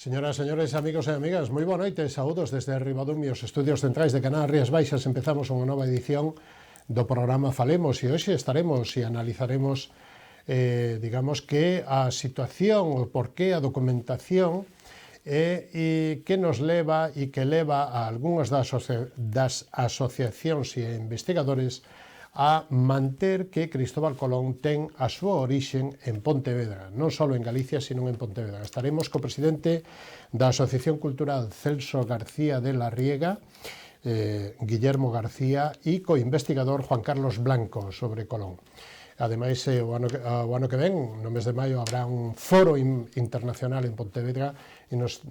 Señoras, señores, amigos e amigas, moi boa noite, saúdos desde Ribadumia, os estudios centrais de Canal Rías Baixas. Empezamos unha nova edición do programa Falemos e hoxe estaremos e analizaremos digamos que a situación, o porqué, a documentación e que nos leva e que leva a algunhas das asociacións e investigadores a manter que Cristóbal Colón ten a súa orixe en Pontevedra, non só en Galicia, sino en Pontevedra. Estaremos co presidente da Asociación Cultural Celso García de la Riega, Guillermo García, e co investigador Juan Carlos Blanco sobre Colón. Ademais, o ano que ven, no mes de maio, habrá un foro internacional en Pontevedra e nos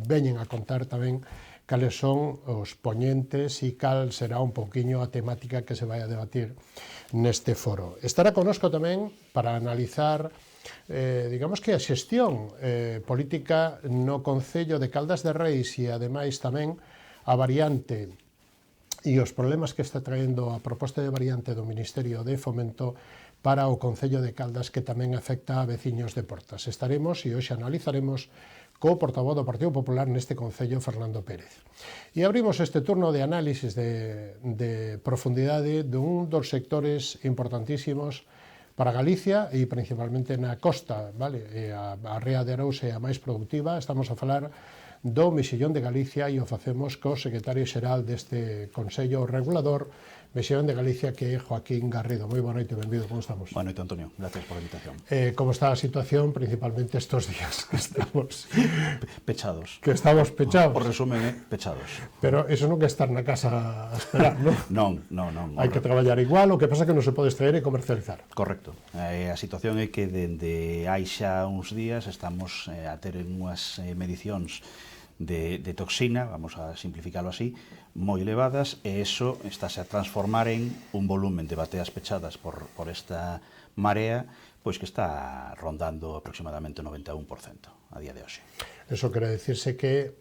veñen a contar tamén cales son os poñentes e cal será un pouquiño a temática que se vai a debatir neste foro. Estará connosco tamén para analizar digamos que a xestión política no Concello de Caldas de Reis e ademais tamén a variante e os problemas que está traendo a proposta de variante do Ministerio de Fomento para o Concello de Caldas, que tamén afecta a veciños de Portas. Estaremos e hoxe analizaremos co portavoz do Partido Popular neste Concello, Fernando Pérez. E abrimos este turno de análisis de profundidade dun dos sectores importantísimos para Galicia e principalmente na costa, vale? A Ría de Arousa é a máis productiva. Estamos a falar do Mexillón de Galicia e o facemos co secretario xeral deste Consello Regulador Mexillón de Galicia, que é Joaquín Garrido. Moi boa noite, benvido, como estamos? Boa noite, Antonio, gracias por a invitación. Como está a situación, principalmente estos días que estamos... Pechados. Que estamos pechados. Por resumen, pechados. Pero eso non é estar na casa a esperar, non? Non. Hai que traballar igual, o que pasa é que non se pode extraer e comercializar. Correcto. A situación é que dende hai xa uns días estamos a ter unhas medicións de toxina, vamos a simplificalo así, moi elevadas, e eso estáse a transformar en un volumen de bateas pechadas por esta marea, pois que está rondando aproximadamente o 91% a día de hoxe. Eso quere dicirse que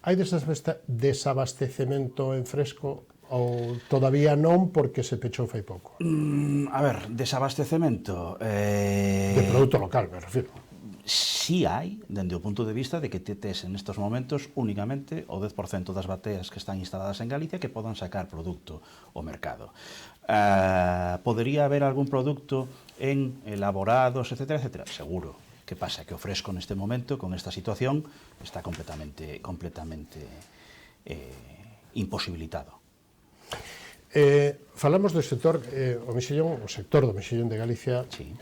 hai desabastecemento en fresco ou todavía non porque se pechou fai pouco? A ver, desabastecemento... De produto local, me refiro. Si hai, dende o punto de vista de que tes en estes momentos únicamente o 10% das bateas que están instaladas en Galicia que podan sacar produto ao mercado. Podería haber algún produto en elaborados, etcétera, etcétera? Seguro. Que pasa? Que o fresco neste momento, con esta situación, está completamente imposibilitado. Falamos do sector, o sector do Mexillón de Galicia, sí.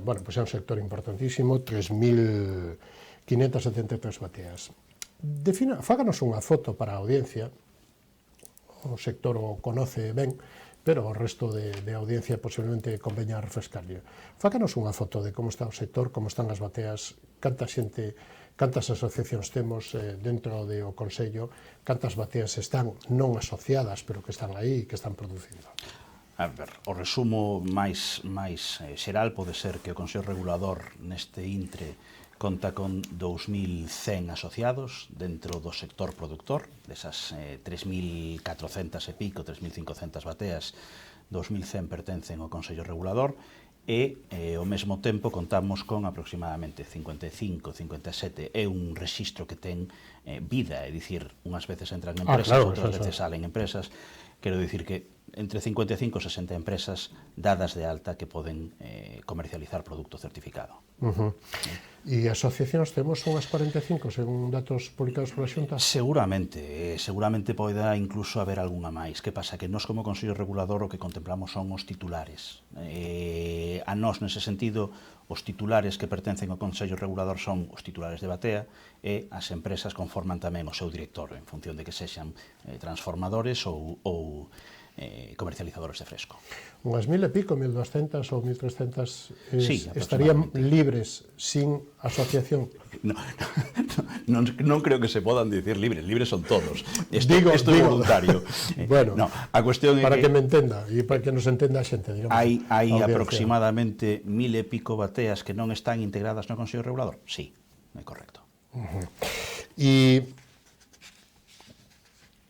Bueno, pois é un sector importantísimo, 3.573 bateas. Fáganos unha foto para a audiencia, o sector o conoce ben, pero o resto de audiencia posiblemente conveña refrescarlle. Fáganos unha foto de como está o sector, como están as bateas, canta xente, cantas asociacións temos dentro do Consello, cantas bateas están non asociadas, pero que están aí e que están producindo. A ver, o resumo máis xeral pode ser que o Consello Regulador neste intre conta con 2.100 asociados dentro do sector productor, desas 3.400 e pico, 3.500 bateas, 2.100 pertencen ao Consello Regulador, e ao mesmo tempo contamos con aproximadamente 55, 57, é un rexistro que ten vida, é dicir, unhas veces entran empresas, outras veces salen empresas, quero dicir que entre 55 e 60 empresas dadas de alta que poden comercializar produto certificado. E asociacións temos unhas 45, según datos publicados pola Xunta? Seguramente poida incluso haber algunha máis. Que pasa? Que nós como Consello Regulador o que contemplamos son os titulares. A nós, nese sentido, os titulares que pertencen ao Consello Regulador son os titulares de batea e as empresas conforman tamén o seu directorio en función de que sexan transformadores ou comercializadores de fresco. Unhas 1.000 e pico, 1.200 ou 1.300 sí, estarían libres sin asociación? Non creo que se podan dicir libres son todos. Isto é voluntario. Bueno, a cuestión é para que me entenda e para que nos entenda a xente, digamos. Hai aproximadamente 1.000 e pico bateas que non están integradas no Consello Regulador? Sí, é correcto. E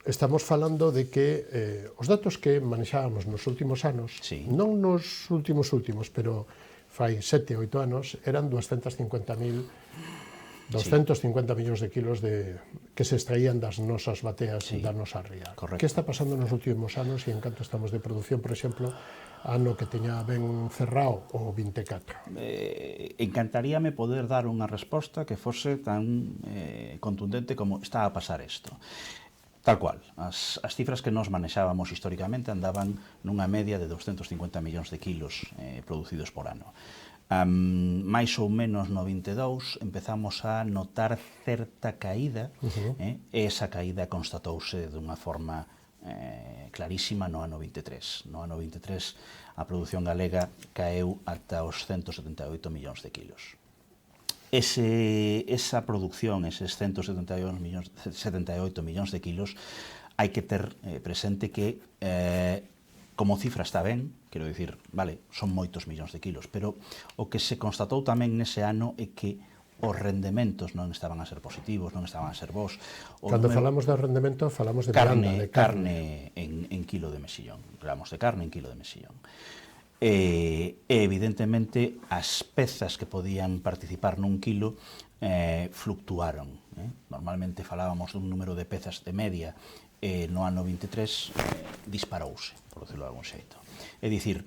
estamos falando de que os datos que manexábamos nos últimos anos, sí. Non nos últimos, pero fai 7, 8 anos, eran 250.000 250 millóns de kilos que se extraían das nosas bateas e da nosa ría. Correcto. Que está pasando nos últimos anos e en canto estamos de producción, por exemplo, ano que teña ben cerrado o 24? Encantaríame poder dar unha resposta que fose tan contundente como está a pasar isto. Tal cual, as cifras que nos manexábamos históricamente andaban nunha media de 250 millóns de kilos producidos por ano. Mais ou menos no 22 empezamos a notar certa caída, e esa caída constatouse dunha forma clarísima no ano 23. No ano 23 a produción galega caeu ata os 178 millóns de kilos. Esa producción, eses 178 millóns de kilos, hai que ter presente que como cifra está ben, quero dicir, vale, son moitos millóns de kilos, pero o que se constatou tamén nese ano é que os rendementos non estaban a ser positivos, non estaban a ser bons. Cando falamos de rendemento, falamos de carne en kilo de mesillón. Falamos de carne en kilo de mesillón. E evidentemente as pezas que podían participar nun kilo fluctuaron. Normalmente falábamos dun número de pezas de media, no ano 23 disparouse, por decirlo de algún xeito. É dicir,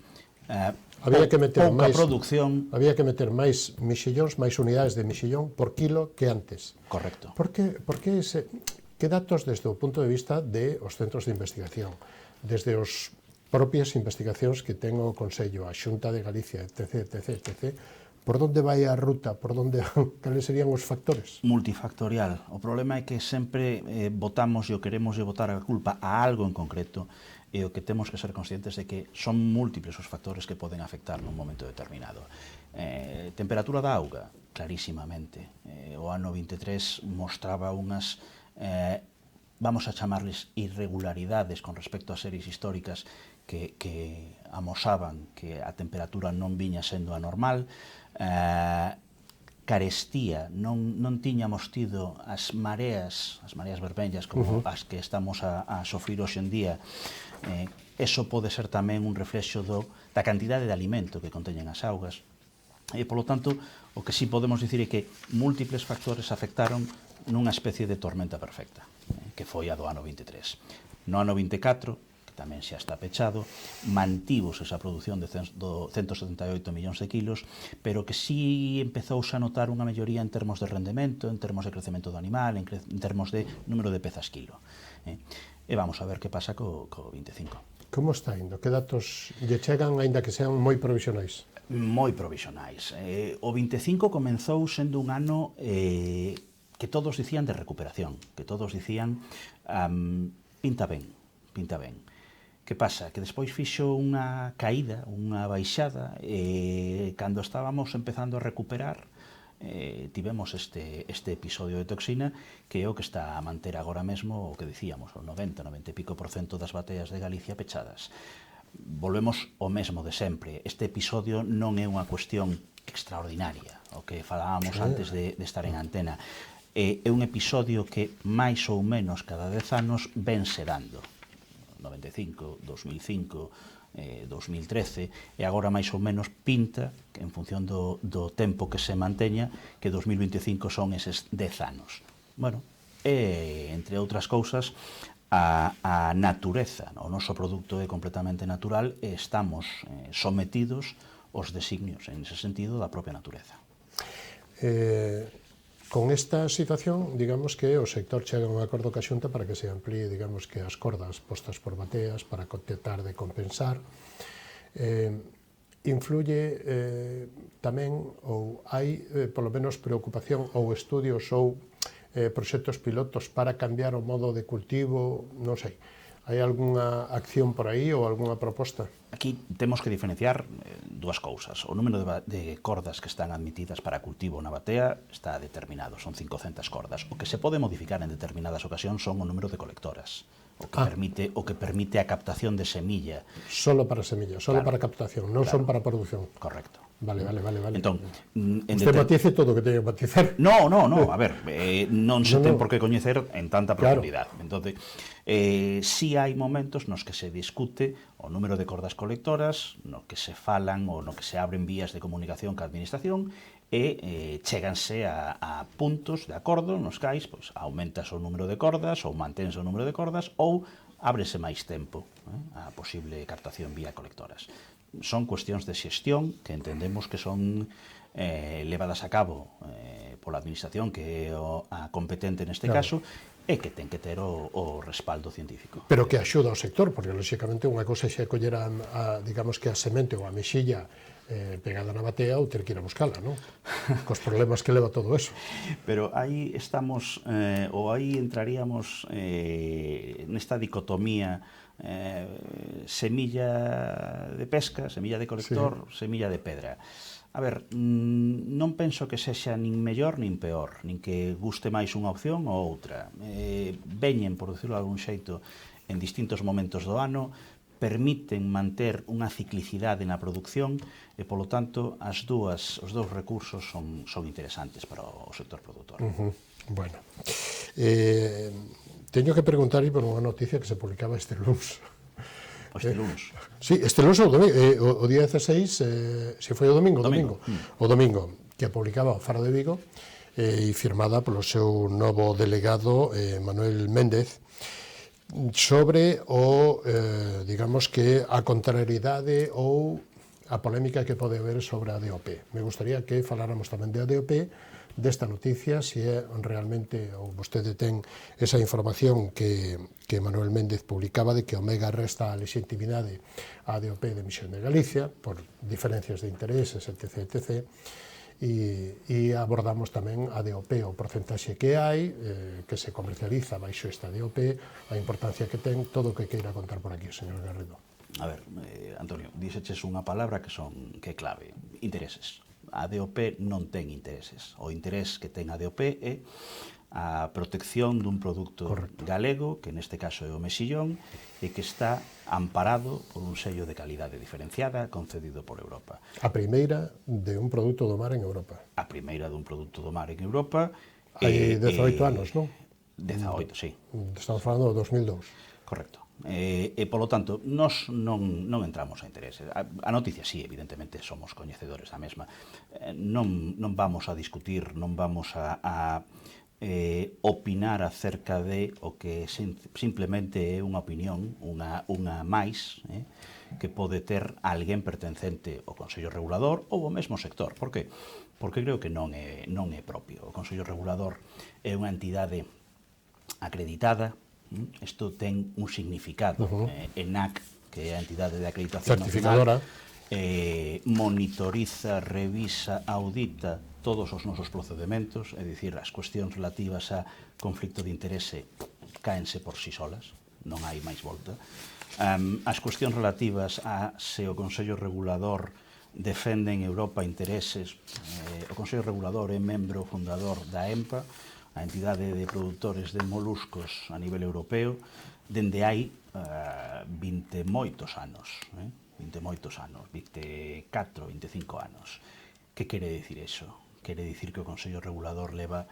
había que meter pouca producción. Había que meter máis mexillóns, máis unidades de mexillón por kilo que antes. Correcto. Por que datos desde o punto de vista de os centros de investigación, desde os propias investigacións que ten o Consello, a Xunta de Galicia, etc. Por onde vai a ruta? Cales serían os factores? Multifactorial. O problema é que sempre votamos e o queremos botar a culpa a algo en concreto, e o que temos que ser conscientes de que son múltiples os factores que poden afectar nun momento determinado. Temperatura da auga, clarísimamente. O ano 23 mostraba unhas, vamos a chamarles irregularidades con respecto a series históricas que amosaban que a temperatura non viña sendo anormal, carestía, non tiñamos tido as mareas vermellas como as que estamos a sofrir hoxe en día. Eso pode ser tamén un reflexo da cantidade de alimento que conteñen as augas, e, polo tanto, o que sí podemos dicir é que múltiples factores afectaron nunha especie de tormenta perfecta, que foi a do ano 23. No ano 24, que tamén xa está pechado, mantivos esa produción de 178 millóns de kilos, pero que sí empezouse a notar unha melloría en termos de rendemento, en termos de crecemento do animal, en termos de número de pezas kilo. E vamos a ver que pasa co 25. Como está indo? Que datos lle chegan, aínda que sean moi provisionais? Moi provisionais. O 25 comenzou sendo un ano que todos dicían de recuperación, que todos dicían pinta ben. Que pasa? Que despois fixo unha caída, unha baixada, e cando estábamos empezando a recuperar, tivemos este episodio de toxina, que é o que está a manter agora mesmo o que dicíamos, o 90 e pico % das bateas de Galicia pechadas. Volvemos ao mesmo de sempre. Este episodio non é unha cuestión extraordinaria, o que falábamos antes de estar en antena. É un episodio que máis ou menos cada 10 anos vense dando. 95, 2005, 2013, e agora máis ou menos pinta, en función do tempo que se manteña, que 2025 son eses 10 anos. Bueno, entre outras cousas, a natureza, o noso produto é completamente natural e estamos sometidos aos designios, en ese sentido, da propia natureza. Con esta situación, digamos que o sector chega a un acordo ca Xunta para que se amplíe, digamos, que as cordas postas por bateas para tratar de compensar. Influye tamén, ou hai, polo menos, preocupación ou estudios ou proxectos pilotos para cambiar o modo de cultivo, non sei. Hai algunha acción por aí ou algunha proposta? Aquí temos que diferenciar dúas cousas. O número de cordas que están admitidas para cultivo na batea está determinado, son 500 cordas. O que se pode modificar en determinadas ocasións son o número de colectoras, o que permite a captación de semilla. Solo para semilla, solo para captación, non son para produción. Correcto. Vale. Entón, usted matice todo o que teña que matizar. No, a ver, non se ten por que coñecer en tanta profundidade. Entón, si hai momentos nos que se discute o número de cordas colectoras, no que se falan ou no que se abren vías de comunicación ca administración, e cheganse a puntos de acordo nos cais pois, aumentas o número de cordas ou manténse o número de cordas ou ábrese máis tempo a posible captación vía colectoras. Son cuestións de xestión que entendemos que son levadas a cabo pola administración que é a competente neste caso e que ten que ter o respaldo científico. Pero que axuda ao sector, porque lóxicamente unha cosa xa coller digamos que a semente ou a mexilla pegada na batea ou ter que ir a buscala, non? Cos problemas que leva todo eso. Pero aí estamos, ou aí entraríamos nesta dicotomía semilla de pesca, semilla de colector, semilla de pedra. A ver, non penso que sexa nin mellor nin peor, nin que guste máis unha opción ou outra. Veñen, por decirlo de algún xeito, en distintos momentos do ano, permiten manter unha ciclicidade na produción e, polo tanto, os dous recursos son interesantes para o sector produtor. Bueno, teño que preguntarlle por unha noticia que se publicaba este luns. Este luns? Sí, este luns ou o día 16, se foi o domingo. O domingo, que publicaba o Faro de Vigo e firmada polo seu novo delegado, Manuel Méndez, sobre digamos que a contrariedade ou a polémica que pode haber sobre a DOP. Me gustaría que faláramos tamén de a DOP, desta noticia, se é realmente, ou vostede ten esa información que Manuel Méndez publicaba de que Omega resta a legitimidade á DOP de Emisión de Galicia por diferencias de intereses, etc. E abordamos tamén a DOP, o porcentaxe que hai, que se comercializa baixo esta DOP, a importancia que ten, todo o que queira contar por aquí, señor Garrido. A ver, Antonio, díxeches unha palabra que é clave, intereses. A DOP non ten intereses. O interés que ten a DOP é a protección dun produto galego, que neste caso é o mexillón, e que está amparado por un sello de calidade diferenciada concedido por Europa. A primeira de un produto do mar en Europa. A primeira dun produto do mar en Europa. Hai 18 anos, non? 18, sí. Estamos falando do 2002. Correcto. E, polo tanto, nós non entramos a intereses. A noticia, sí, evidentemente, somos coñecedores da mesma. Non vamos a discutir, non vamos a opinar acerca de o que simplemente é unha opinión, unha máis, que pode ter alguén pertencente ao Consello Regulador ou ao mesmo sector. Por que? Porque creo que non é propio. O Consello Regulador é unha entidade acreditada. Isto ten un significado. ENAC, que é a entidade de acreditación certificadora, monitoriza, revisa, audita todos os nosos procedementos, é dicir, as cuestións relativas a conflicto de interese cáense por sí solas, non hai máis volta. As cuestións relativas a se o Consello Regulador defende en Europa intereses, o Consello Regulador é membro fundador da EMPA, a entidade de produtores de moluscos a nivel europeo, dende hai 20 moitos anos, 24, 25 anos. Que quere dicir iso? Quere dicir que o Consello Regulador leva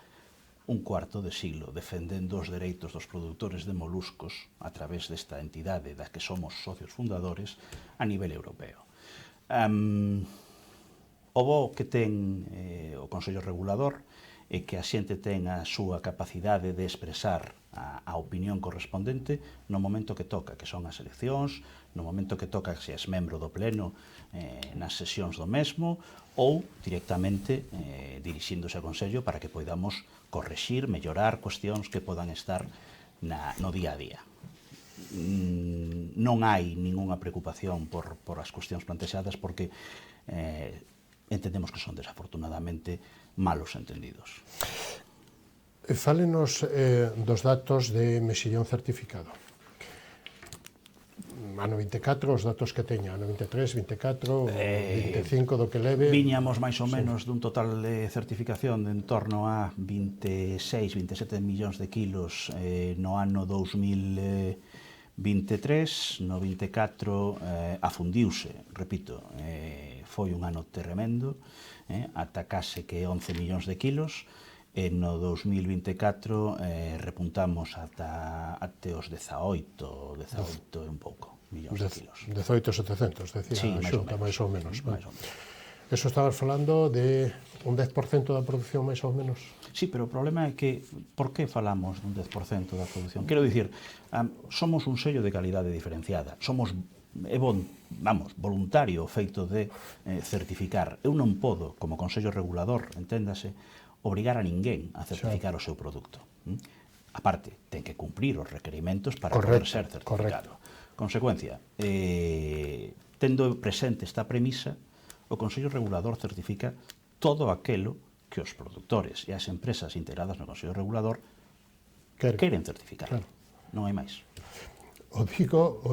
un cuarto de siglo defendendo os dereitos dos produtores de moluscos a través desta entidade da que somos socios fundadores a nivel europeo. O bo que ten o Consello Regulador e que a xente ten a súa capacidade de expresar a opinión correspondente no momento que toca, que son as eleccións, no momento que toca se és membro do pleno nas sesións do mesmo ou directamente dirixíndose ao Consello para que poidamos correxir, mellorar cuestións que podan estar no día a día. Non hai ningunha preocupación por as cuestións plantexadas porque entendemos que son desafortunadamente malos entendidos. Fálenos dos datos de mexillón certificado. Ano 24, os datos que teña, ano 23, 24, 25 do que leve... Viñamos máis ou menos dun total de certificación de en torno a 26, 27 millóns de kilos no ano 2023, no 24 afundiuse, repito, foi un ano tremendo, ata case que 11 millóns de kilos, e no 2024 repuntamos até os 18 e un pouco millóns de kilos. 18.700, decía a Xunta, máis ou menos. Eso estabas falando de un 10% da produción máis ou menos. Sí, pero o problema é que por que falamos dun 10% da produción? Quero dicir, somos un sello de calidade diferenciada. Somos voluntario o feito de certificar. Eu non podo, como Consello Regulador, enténdase, obrigar a ninguén a certificar o seu produto. Aparte, ten que cumprir os requerimentos para poder ser certificado. Consecuencia, tendo presente esta premisa, o Consello Regulador certifica todo aquelo que os produtores e as empresas integradas no Consello Regulador queren certificar. Non hai máis. O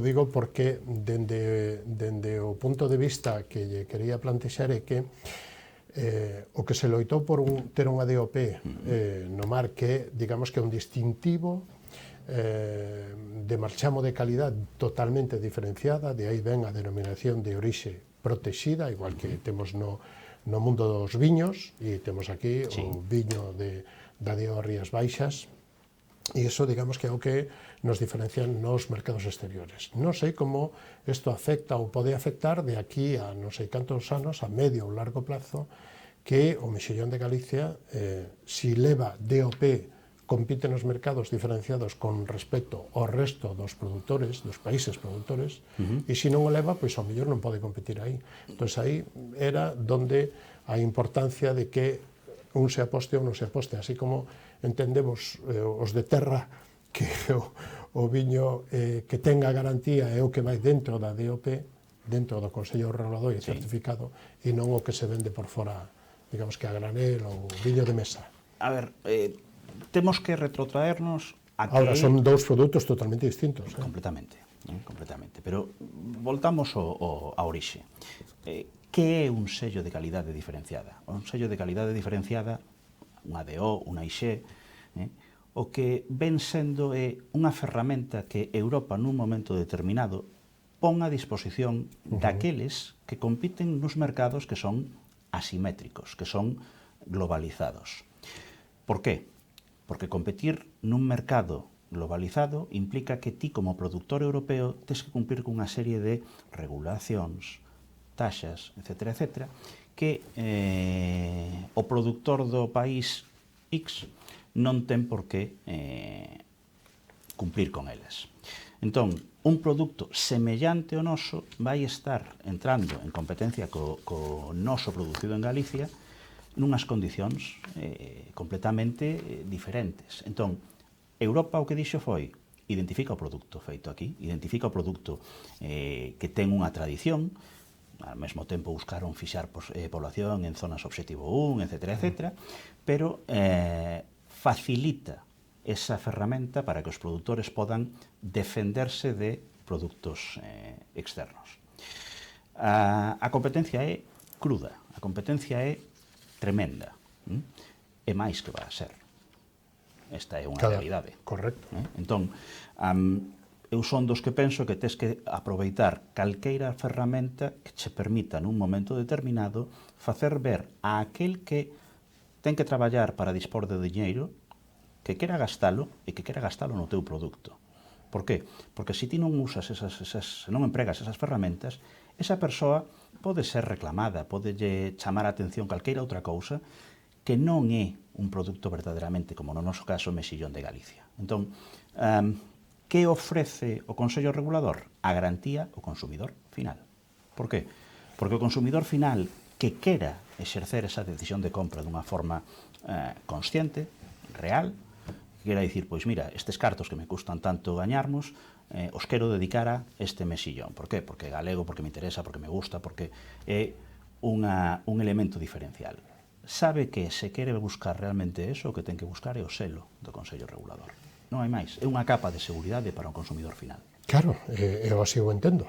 digo porque dende o punto de vista que lle quería plantexar é que o que se loitou por ter unha DOP no mar que, digamos que é un distintivo de marchamo de calidad totalmente diferenciada, de aí ven a denominación de orixe protexida, igual que temos no mundo dos viños, e temos aquí o viño da DO Rías Baixas, e iso, digamos, que é o que nos diferencian nos mercados exteriores. Non sei como isto afecta ou pode afectar de aquí a non sei cantos anos, a medio ou largo plazo, que o mexillón de Galicia, si leva DOP, compite nos mercados diferenciados con respecto ao resto dos produtores, dos países produtores, e se non o leva, pois ao mellor non pode competir aí. Entón, aí era donde a importancia de que un se aposte ou non se aposte, así como entendemos os de terra que o viño que tenga garantía é o que vai dentro da DOP, dentro do Consello Regulador e certificado, e non o que se vende por fora, digamos que a granel ou viño de mesa. A ver, temos que retrotraernos a que... Ahora, son dous produtos totalmente distintos. Completamente, completamente. Pero voltamos ao orixe. Que é un sello de calidade diferenciada? Un sello de calidade diferenciada, unha DO, unha IG, o que ven sendo é unha ferramenta que Europa nun momento determinado pon a disposición daqueles que compiten nos mercados que son asimétricos, que son globalizados. Por qué? Porque competir nun mercado globalizado implica que ti, como productor europeo, tes que cumplir cunha serie de regulacións, taxas, etc., que o productor do país X non ten por que cumplir con eles. Entón, un produto semellante ao noso vai estar entrando en competencia co noso producido en Galicia nunhas condicións completamente diferentes. Entón, Europa o que dixo foi identifica o produto feito aquí, identifica o produto que ten unha tradición, ao mesmo tempo buscaron fixar población en zonas objetivo 1, etc., pero facilita esa ferramenta para que os produtores podan defenderse de produtos externos. A competencia é cruda, a competencia é tremenda, é máis que vai a ser. Esta é unha realidade. Correcto. Entón, eu son dos que penso que tes que aproveitar calqueira ferramenta que che permita nun momento determinado facer ver a aquel que ten que traballar para dispor de diñeiro que quera gastalo e que quera gastalo no teu produto. Por qué? Porque se ti non usas se non empregas esas ferramentas, esa persoa pode ser reclamada, pode chamar a atención calqueira outra cousa que non é un produto verdadeiramente, como no noso caso, mexillón de Galicia. Entón, que ofrece o Consello Regulador? A garantía ao consumidor final. Por qué? Porque o consumidor final que quera exercer esa decisión de compra dunha forma consciente, real, que quera dicir, pois mira, estes cartos que me custan tanto gañarmos, os quero dedicar a este mexillón. Por qué? Porque galego, porque me interesa, porque me gusta, porque é un elemento diferencial. Sabe que se quere buscar realmente eso, o que ten que buscar é o selo do Consello Regulador. Non hai máis, é unha capa de seguridade para o consumidor final. Claro, eu así o entendo.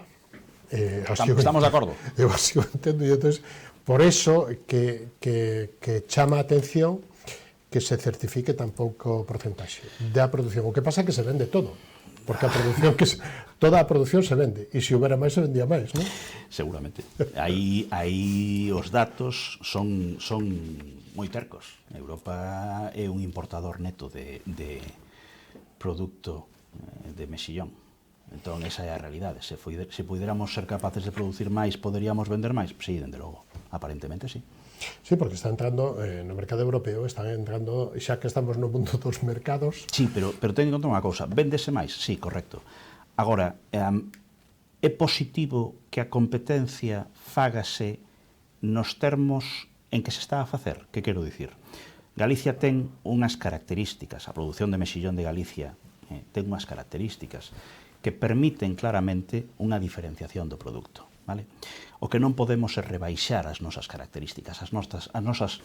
Estamos de acordo? Eu así o entendo, e entón, por eso que chama a atención que se certifique tan pouco porcentaxe da produción. O que pasa é que se vende todo, porque a produción toda a produción se vende, e se houbera máis se vendía máis, non? Seguramente. Aí os datos son moi tercos. Europa é un importador neto de produto de mexillón. Entón, esa é a realidade. Se puidéramos ser capaces de producir máis, poderíamos vender máis? Sí, dende logo. Aparentemente sí. Sí, porque está entrando no mercado europeo, están entrando, xa que estamos no mundo dos mercados. Sí, pero ten en conta unha cousa, véndese máis, sí, correcto. Agora, é positivo que a competencia fágase nos termos en que se está a facer. Que quero dicir? Galicia ten unhas características, a produción de mexillón de Galicia ten unhas características que permiten claramente unha diferenciación do produto. Vale? O que non podemos é rebaixar as nosas características, as nosas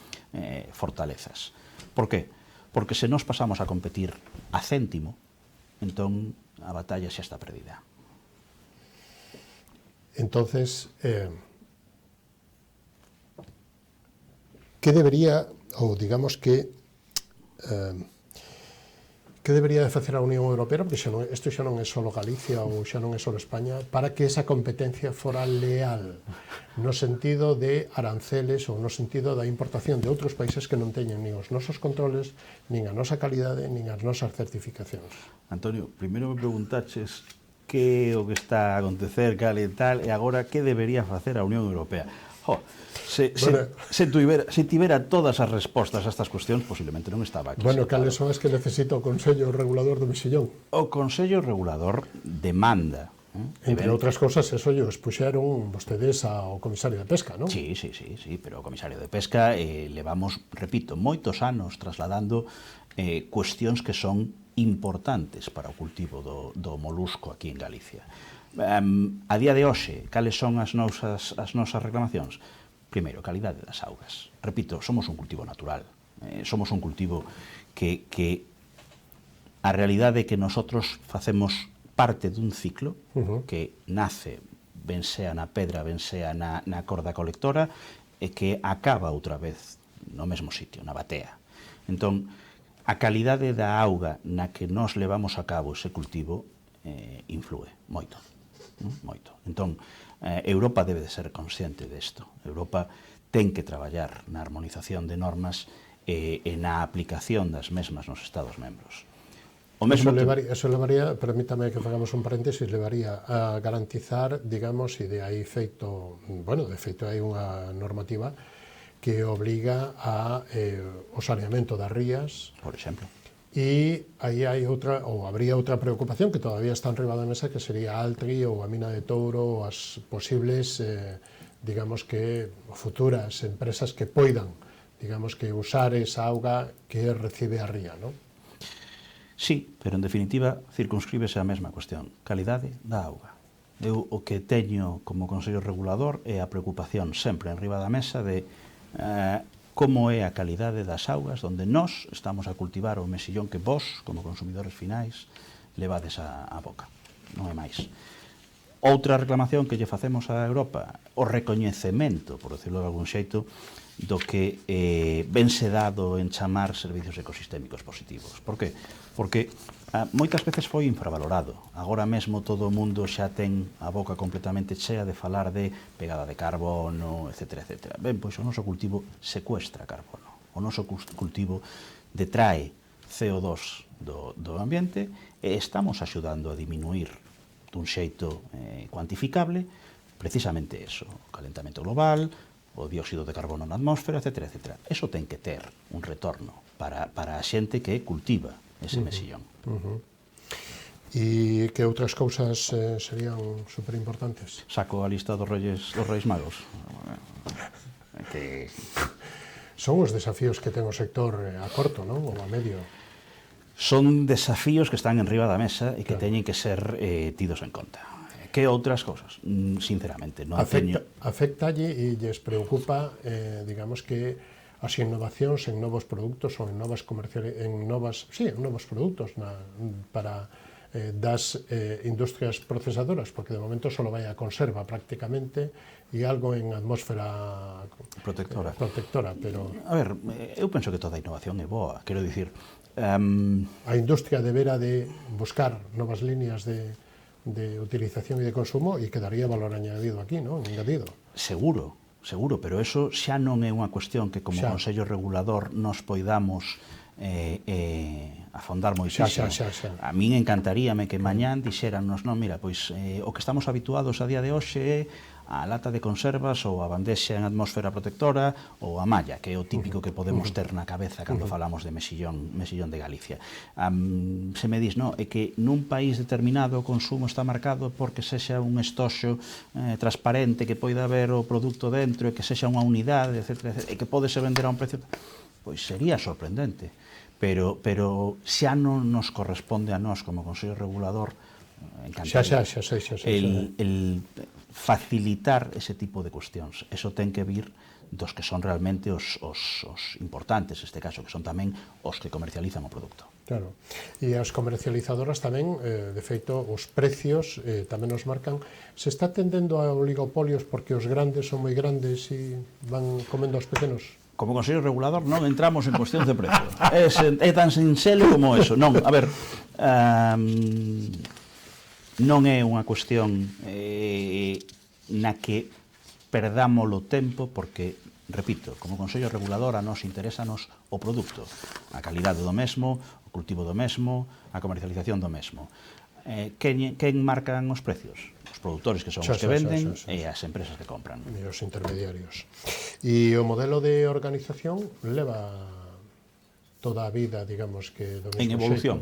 fortalezas. Por qué? Porque se nos pasamos a competir a céntimo, entón a batalla xa está perdida. Entonces, ¿qué debería, ou digamos que debería de facer a Unión Europea, porque isto xa non é só Galicia ou xa non é só España, para que esa competencia fora leal, no sentido de aranceles ou no sentido da importación de outros países que non teñen nin os nosos controles, nin a nosa calidade, nin as nosas certificacións? Antonio, primeiro me preguntaches que é o que está a acontecer, cal e tal, e agora que debería facer a Unión Europea. Se tivera todas as respostas a estas cuestións, posiblemente non estaba aquí. Bueno, cales son as que necesita o Consello Regulador do Mexillón? O Consello Regulador demanda. Entre outras cosas, eso yo expuxeron vostedes ao Comisario de Pesca, non? Sí, pero o Comisario de Pesca levamos, repito, moitos anos trasladando cuestións que son importantes para o cultivo do molusco aquí en Galicia. A día de hoxe, cales son as nosas reclamacións? Primeiro, calidade das augas. Repito, somos un cultivo natural. Somos un cultivo que a realidade é que nosotros facemos parte dun ciclo que nace, ben sea na pedra, ben sea na corda colectora, e que acaba outra vez no mesmo sitio, na batea. Entón, a calidade da auga na que nós levamos a cabo ese cultivo influe moito. Moito. Entón, Europa debe de ser consciente desto. Europa ten que traballar na armonización de normas e na aplicación das mesmas nos Estados membros. Eso levaría, permítame que fagamos un paréntesis, levaría a garantizar, digamos, e de aí feito, bueno, de feito hai unha normativa que obliga o saneamento das rías. Por exemplo. E aí hai outra, ou habría outra preocupación que todavía está enriba da mesa, que sería Altri ou a mina de Touro ou as posibles, digamos que, futuras empresas que poidan, digamos que, usar esa auga que recibe a ría, non? Sí, pero en definitiva circunscríbese a mesma cuestión, calidade da auga. Eu o que teño como Consello Regulador é a preocupación sempre enriba da mesa de como é a calidade das augas onde nós estamos a cultivar o mexillón que vós, como consumidores finais, levades á boca. Non é máis. Outra reclamación que lle facemos a Europa, o recoñecemento, por decirlo de algún xeito, do que vense dado en chamar servicios ecosistémicos positivos. Por qué? Porque moitas veces foi infravalorado. Agora mesmo todo o mundo xa ten a boca completamente chea de falar de pegada de carbono, etc. Ben, pois o noso cultivo secuestra carbono. O noso cultivo detrae CO2 do ambiente e estamos axudando a diminuir dun xeito cuantificable precisamente eso, o calentamento global, o dióxido de carbono na atmósfera, etc. Eso ten que ter un retorno para a xente que cultiva ese mexillón. E que outras cousas serían superimportantes? Saco a lista dos Reis Magos. Son os desafíos que ten o sector a corto, non? Ou a medio? Son desafíos que están enriba da mesa e que teñen que ser tidos en conta. Que outras cousas? Sinceramente, non teño... Afectalle e lles preocupa, digamos que as innovacións en novos produtos ou en novos produtos para das industrias procesadoras, porque de momento só vai a conserva prácticamente e algo en atmósfera protectora, pero... A ver, eu penso que toda a innovación é boa, quero dicir... A industria debera de buscar novas líneas de utilización e de consumo e quedaría valor añadido aquí, non? Engadido. Seguro, pero eso xa non é unha cuestión que como Consello Regulador nos poidamos afondar moitísimo. A min encantaríame que mañán dixérannos, non, mira, pois o que estamos habituados a día de hoxe é a lata de conservas ou a bandexa en atmosfera protectora ou a malla, que é o típico que podemos ter na cabeza cando falamos de mexillón de Galicia. Se me dis, no, é que nun país determinado o consumo está marcado porque sexa un estoxo transparente, que poida haber o produto dentro e que sexa unha unidade, etc., e que pode se vender a un precio, pois sería sorprendente. Pero xa non nos corresponde a nós como Consello Regulador el facilitar ese tipo de cuestións. Eso ten que vir dos que son realmente os importantes, neste caso, que son tamén os que comercializan o produto. Claro, e as comercializadoras tamén, de feito, os precios tamén nos marcan. Se está tendendo a oligopolios porque os grandes son moi grandes e van comendo aos pequenos? Como Consello Regulador non entramos en cuestións de precio. É tan sinxelo como eso. Non, a ver, non é unha cuestión na que perdamos o tempo porque, repito, como Consello Regulador a nos interesanos o produto, a calidade do mesmo, o cultivo do mesmo, a comercialización do mesmo. Quen marcan os precios? Os produtores, que son os que venden, e as empresas que compran. E os intermediarios. E o modelo de organización leva toda a vida, digamos, que do mesmo en evolución.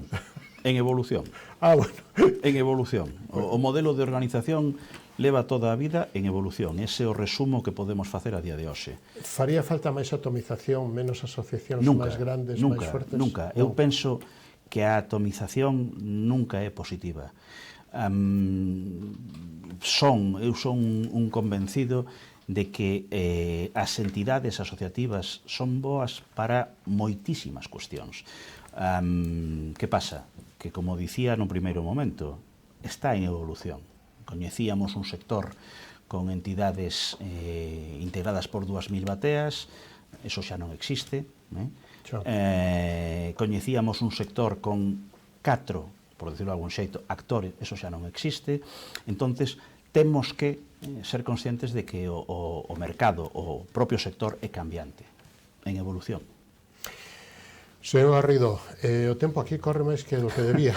En evolución. Bueno. En evolución. O modelo de organización leva toda a vida en evolución. Ese é o resumo que podemos facer a día de hoxe. Faría falta máis atomización, menos asociacións máis grandes, máis fuertes? Nunca. Eu penso que a atomización nunca é positiva. Eu son un convencido de que as entidades asociativas son boas para moitísimas cuestións. Que pasa? Que, como dicía no primeiro momento, está en evolución. Coñecíamos un sector con entidades integradas por 2.000 bateas, eso xa non existe. Coñecíamos un sector con 4, por decirlo de algún xeito, actores, eso xa non existe. Entonces, temos que ser conscientes de que o mercado, o propio sector é cambiante, en evolución. Señor Garrido, o tempo aquí corre máis que do que debía.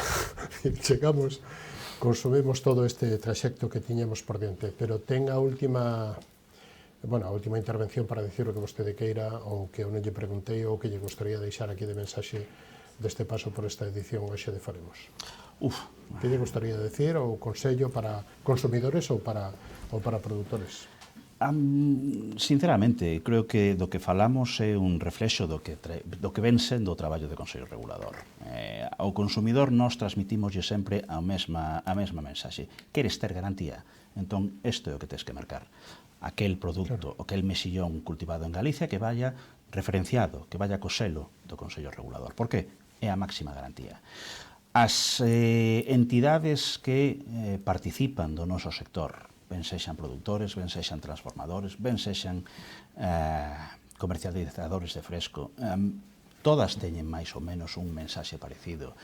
Chegamos, consumimos todo este traxecto que tiñamos por diante, pero ten a última intervención para dicir o que vostede queira, ou que eu non lle preguntei, ou que lle gustaría deixar aquí de mensaxe deste paso por esta edición hoxe de Falemos. Que lle gustaría decir, ou consello para consumidores ou para produtores? Sinceramente, creo que do que falamos é un reflexo do que ven sendo o traballo de Consello Regulador. Ao consumidor nós transmitimoslle sempre a mesma mensaxe. Queres ter garantía? Entón, isto é o que tens que marcar. Aquel produto, aquel mexillón cultivado en Galicia que vaya referenciado, que vaya co selo do Consello Regulador. Por que? É a máxima garantía. As entidades que participan do noso sector, ben sexan produtores, ben sexan transformadores, ben sexan comercializadores de fresco, todas teñen máis ou menos un mensaxe parecido.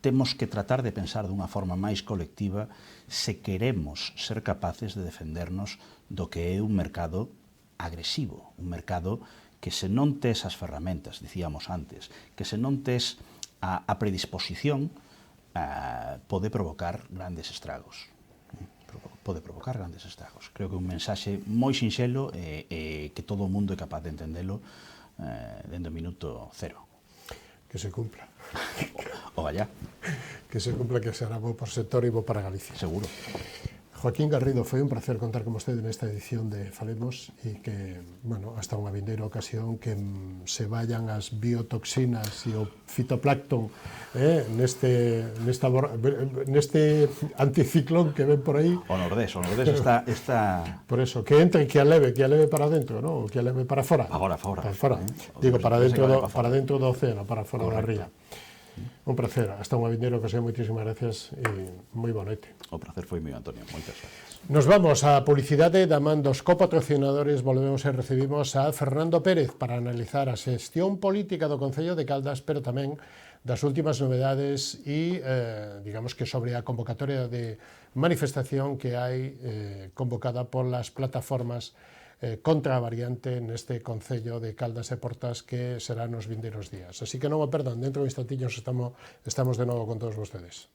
Temos que tratar de pensar dunha forma máis colectiva se queremos ser capaces de defendernos do que é un mercado agresivo, un mercado que se non tes as ferramentas, dicíamos antes, que se non tes a predisposición, pode provocar grandes estragos. Creo que é un mensaxe moi sinxelo e que todo o mundo é capaz de entendelo dende o minuto cero. Que se cumpla. Ogallá. Que se cumpla, que será bo por sector e bo para Galicia. Seguro. Joaquín Garrido, foi un placer contar con vostede nesta edición de Falemos e que, hasta unha vindeira ocasión que se vayan as biotoxinas e o fitoplancton neste anticiclón que ven por aí. O Nordés está... Por eso, que entre, que a leve para dentro, non? Que a leve para fora. Para fora. Digo, para dentro do océano, para fora da ría. Un placer, hasta unha vindeira ocasión, moitísimas gracias e moi boa noite. O placer foi meu, Antonio, moitas gracias. Nos vamos á publicidade da man dos copatrocinadores. Volvemos e recibimos a Fernando Pérez para analizar a xestión política do Concello de Caldas, pero tamén das últimas novedades e, digamos que sobre a convocatoria de manifestación que hai convocada polas plataformas contra a variante neste Concello de Caldas e Portas, que será nos vindeiros días. Así que non o perdan, dentro de instantillos estamos de novo con todos vostedes.